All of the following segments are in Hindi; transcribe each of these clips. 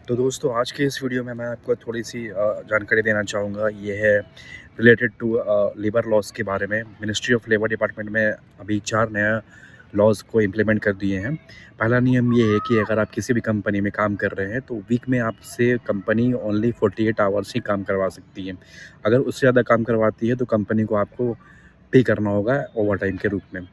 तो दोस्तों आज के इस वीडियो में मैं आपको थोड़ी-सी जानकारी देना चाहूँगा। ये है रिलेटेड टू लेबर लॉज़ के बारे में। मिनिस्ट्री ऑफ लेबर डिपार्टमेंट में अभी 4 नया लॉज़ को इम्प्लीमेंट कर दिए हैं। पहला नियम ये है कि अगर आप किसी भी कंपनी में काम कर रहे हैं तो वीक में आपसे कंपनी ओनली 48 आवर्स ही काम करवा सकती है। अगर उससे ज़्यादा काम करवाती है तो कंपनी को आपको पे करना होगा ओवरटाइम के रूप में।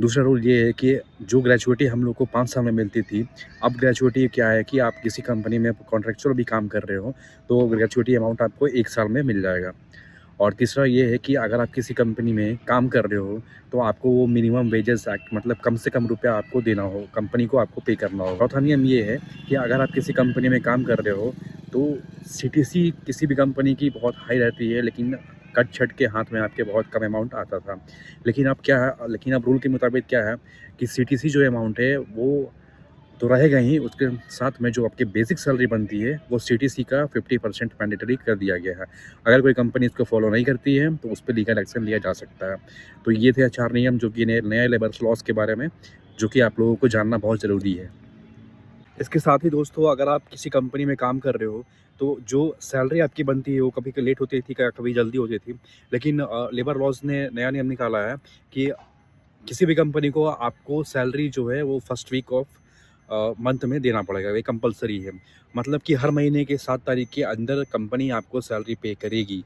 दूसरा रूल ये है कि जो ग्रेजुएटी हम लोग को 5 साल में मिलती थी, अब ग्रेजुएटी क्या है कि आप किसी कंपनी में कॉन्ट्रैक्चुअल भी काम कर रहे हो, तो ग्रेजुएटी अमाउंट आपको 1 साल में मिल जाएगा। और तीसरा ये है कि अगर आप किसी कंपनी में काम कर रहे हो, तो आपको वो मिनिमम वेजेस एक्ट मतलब कम से कम रुपया आपको देना हो, कंपनी को आपको पे करना होगा। चौथा नियम ये है कि अगर आप किसी कंपनी में काम कर रहे हो, तो सीटीसी किसी भी कंपनी की बहुत हाई रहती है, लेकिन कट-छट के हाथ में आपके बहुत कम अमाउंट आता था। लेकिन अब रूल के मुताबिक क्या है कि सीटीसी जो अमाउंट है, वो तो रहेगा ही, उसके साथ में जो आपकी बेसिक सैलरी बनती है, वो सीटीसी का 50% मैंडेटरी कर दिया गया है। अगर कोई कंपनी इसको फॉलो नहीं करती है, तो उस पे लीगल एक्शन लिया जा सकता है। तो ये थे 4 नियम जो कि नए लेबर लॉज़ के बारे में, जो कि आप लोगों को जानना बहुत ज़रूरी है। इसके साथ ही दोस्तों अगर आप किसी कंपनी में काम कर रहे हो, तो जो सैलरी आपकी बनती है, वो कभी लेट होती थी, कभी जल्दी होती थी। लेकिन लेबर लॉज़ ने नया नियम निकाला है कि किसी भी कंपनी को आपको सैलरी जो है वो फर्स्ट वीक ऑफ मंथ में देना पड़ेगा, ये कंपल्सरी है। मतलब कि हर महीने के 7 तारीख के अंदर कंपनी आपको सैलरी पे करेगी।